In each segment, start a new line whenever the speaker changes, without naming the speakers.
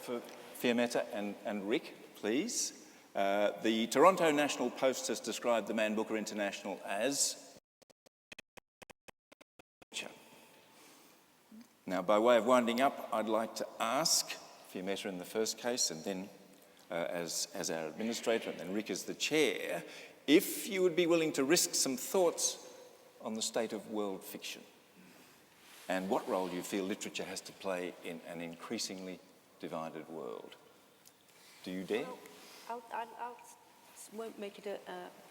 for Fiammetta and Rick, please. The Toronto National Post has described the Man Booker International as... Now, by way of winding up, I'd like to ask Fiammetta in the first case, and then as our administrator, and then Rick as the chair, if you would be willing to risk some thoughts on the state of world fiction and what role you feel literature has to play in an increasingly divided world. Do you dare?
Well, I won't make it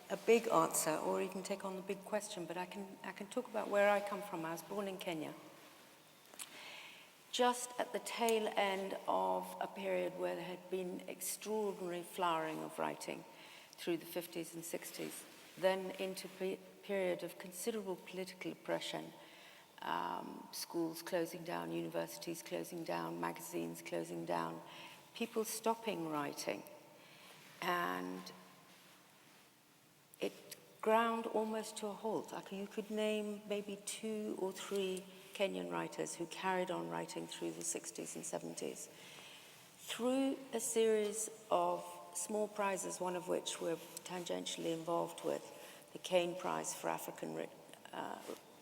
a big answer or even take on the big question, but I can talk about where I come from. I was born in Kenya, just at the tail end of a period where there had been extraordinary flowering of writing through the 50s and 60s, then into a period of considerable political oppression, schools closing down, universities closing down, magazines closing down, people stopping writing. And it ground almost to a halt. You could name maybe 2 or 3 Kenyan writers who carried on writing through the 60s and 70s. Through a series of small prizes, one of which we're tangentially involved with, the Kane Prize for African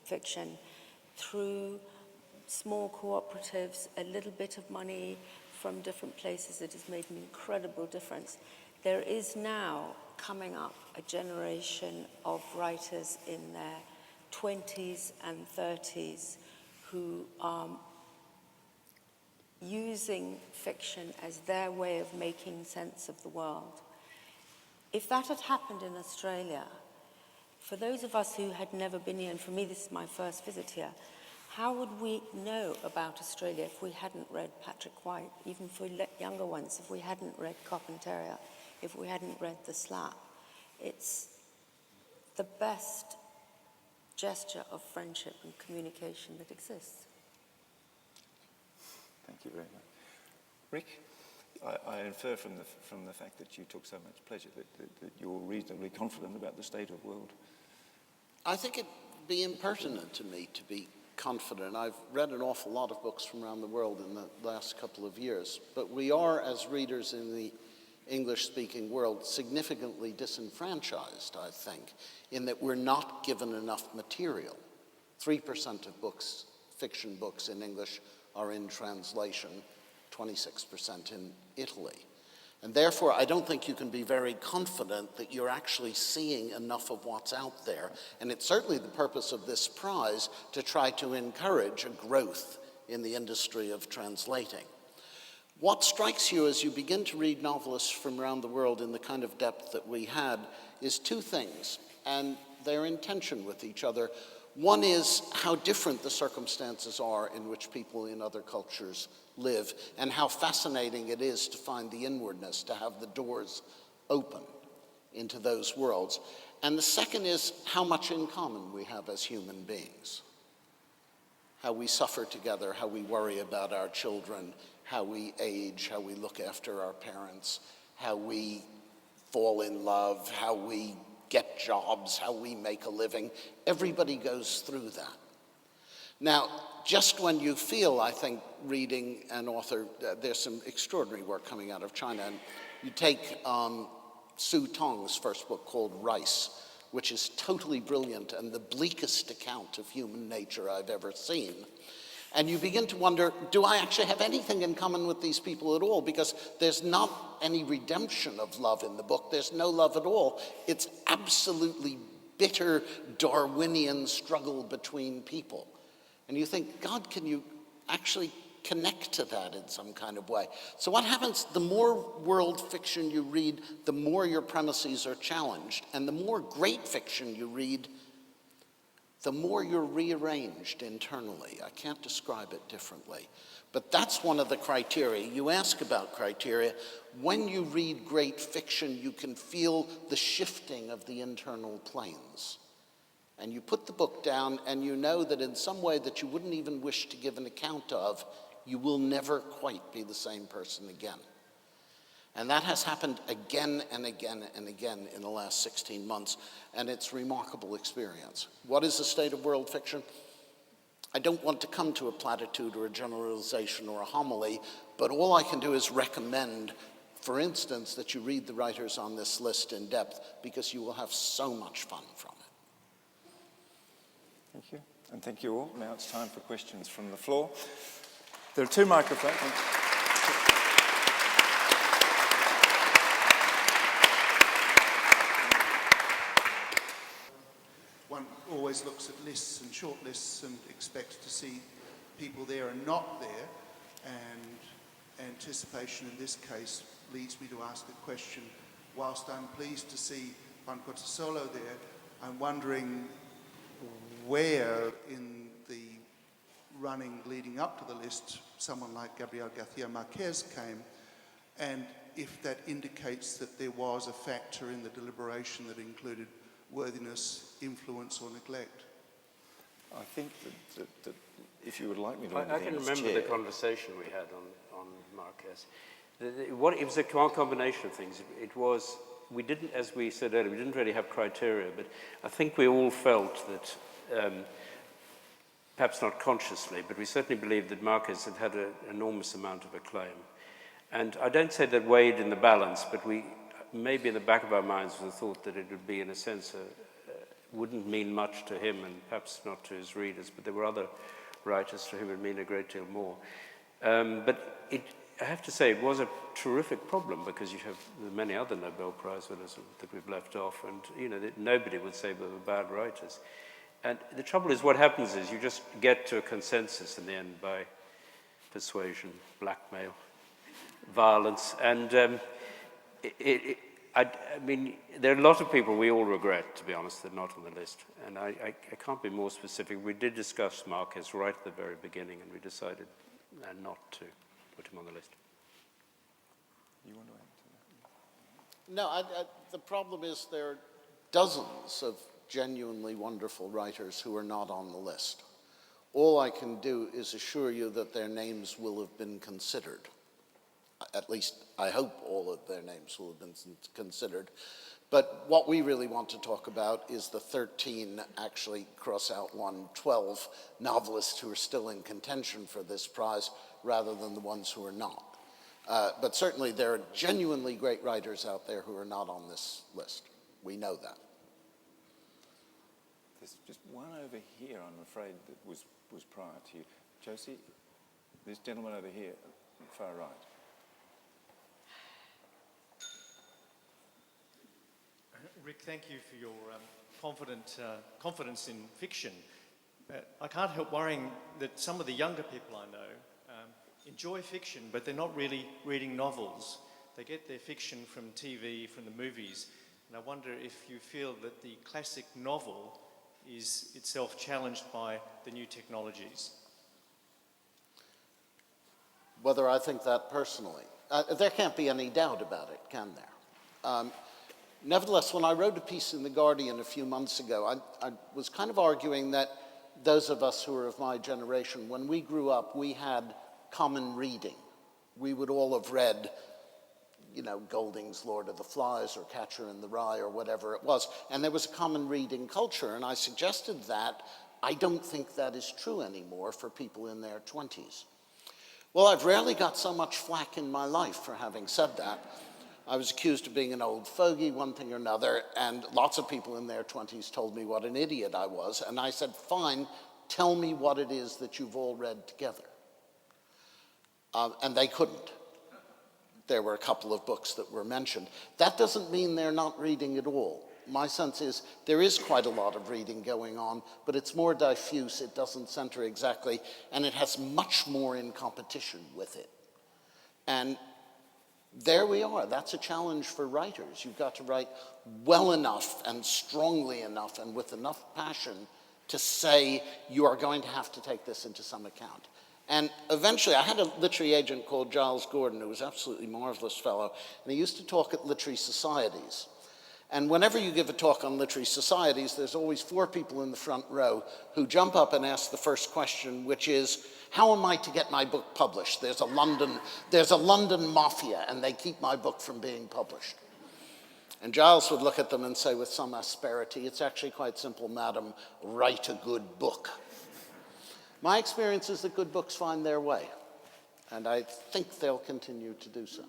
fiction, through small cooperatives, a little bit of money from different places, it has made an incredible difference. There is now coming up a generation of writers in their 20s and 30s who are using fiction as their way of making sense of the world. If that had happened in Australia, for those of us who had never been here, and for me this is my first visit here, how would we know about Australia if we hadn't read Patrick White, even for younger ones, if we hadn't read Cop and Terrier, if we hadn't read The Slap? It's the best gesture of friendship and communication that exists.
Thank you very much. Rick, I infer from the fact that you took so much pleasure that you're reasonably confident about the state of world.
I think it'd be impertinent to me to be confident. I've read an awful lot of books from around the world in the last couple of years, but we are, as readers in the English-speaking world, significantly disenfranchised, I think, in that we're not given enough material. 3% of books, fiction books in English, are in translation, 26% in Italy. And therefore, I don't think you can be very confident that you're actually seeing enough of what's out there. And it's certainly the purpose of this prize to try to encourage a growth in the industry of translating. What strikes you as you begin to read novelists from around the world in the kind of depth that we had is 2 things, and they're in tension with each other. One is how different the circumstances are in which people in other cultures live, and how fascinating it is to find the inwardness, to have the doors open into those worlds. And the second is how much in common we have as human beings. How we suffer together, how we worry about our children, how we age, how we look after our parents, how we fall in love, how we get jobs, how we make a living. Everybody goes through that. Now, just when you feel, I think, reading an author, there's some extraordinary work coming out of China, and you take Su Tong's first book called Rice, which is totally brilliant and the bleakest account of human nature I've ever seen. And you begin to wonder, do I actually have anything in common with these people at all? Because there's not any redemption of love in the book. There's no love at all. It's absolutely bitter Darwinian struggle between people. And you think, God, can you actually connect to that in some kind of way? So what happens, the more world fiction you read, the more your premises are challenged. And the more great fiction you read, the more you're rearranged internally. I can't describe it differently. But that's one of the criteria. You ask about criteria. When you read great fiction, you can feel the shifting of the internal planes. And you put the book down, and you know that in some way that you wouldn't even wish to give an account of, you will never quite be the same person again. And that has happened again and again and again in the last 16 months, and it's a remarkable experience. What is the state of world fiction? I don't want to come to a platitude or a generalization or a homily, but all I can do is recommend, for instance, that you read the writers on this list in depth, because you will have so much fun from it.
Thank you. And thank you all. Now it's time for questions from the floor. There are 2 microphones.
One always looks at lists and short lists and expects to see people there and not there, and anticipation in this case leads me to ask a question. Whilst I'm pleased to see Solo there, I'm wondering where in the running leading up to the list someone like Gabriel García Márquez came, and if that indicates that there was a factor in the deliberation that included worthiness, influence, or neglect.
I think that if you would like me to...
I can remember the conversation we had on Marquez. It was a combination of things. It was, we didn't, as we said earlier, we didn't really have criteria, but I think we all felt that, perhaps not consciously, but we certainly believed that Marquez had an enormous amount of acclaim. And I don't say that weighed in the balance, but we, maybe in the back of our minds, was the thought that it would be, in a sense, wouldn't mean much to him and perhaps not to his readers, but there were other writers to whom it would mean a great deal more. But I have to say, it was a terrific problem, because you have many other Nobel Prize winners that we've left off, and you know, nobody would say they were bad writers. And the trouble is, what happens is you just get to a consensus in the end by persuasion, blackmail, violence, and I mean, there are a lot of people we all regret, to be honest, that are not on the list. And I can't be more specific. We did discuss Marquez right at the very beginning, and we decided not to put him on the list.
You want to add to that?
No, the problem is there are dozens of genuinely wonderful writers who are not on the list. All I can do is assure you that their names will have been considered. At least I hope all of their names will have been considered. But what we really want to talk about is the 13, actually cross out 1, 12 novelists who are still in contention for this prize, rather than the ones who are not. But certainly there are genuinely great writers out there who are not on this list. We know that.
There's just one over here, I'm afraid, that was prior to you. Josie, this gentleman over here, far right.
Rick, thank you for your confidence in fiction. I can't help worrying that some of the younger people I know enjoy fiction, but they're not really reading novels. They get their fiction from TV, from the movies, and I wonder if you feel that the classic novel is itself challenged by the new technologies.
Whether I think that personally. There can't be any doubt about it, can there? Nevertheless, when I wrote a piece in The Guardian a few months ago, I was kind of arguing that those of us who are of my generation, when we grew up, we had common reading. We would all have read, you know, Golding's Lord of the Flies or Catcher in the Rye or whatever it was, and there was a common reading culture, and I suggested that I don't think that is true anymore for people in their 20s. Well, I've rarely got so much flack in my life for having said that. I was accused of being an old fogey, one thing or another, and lots of people in their 20s told me what an idiot I was, and I said, fine, tell me what it is that you've all read together. And they couldn't. There were a couple of books that were mentioned. That doesn't mean they're not reading at all. My sense is there is quite a lot of reading going on, but it's more diffuse, it doesn't center exactly, and it has much more in competition with it. And there we are. That's a challenge for writers. You've got to write well enough and strongly enough and with enough passion to say you are going to have to take this into some account. And eventually, I had a literary agent called Giles Gordon, who was an absolutely marvelous fellow, and he used to talk at literary societies. And whenever you give a talk on literary societies, there's always 4 people in the front row who jump up and ask the first question, which is, how am I to get my book published? There's a London mafia, and they keep my book from being published. And Giles would look at them and say with some asperity, it's actually quite simple, madam, write a good book. My experience is that good books find their way, and I think they'll continue to do so.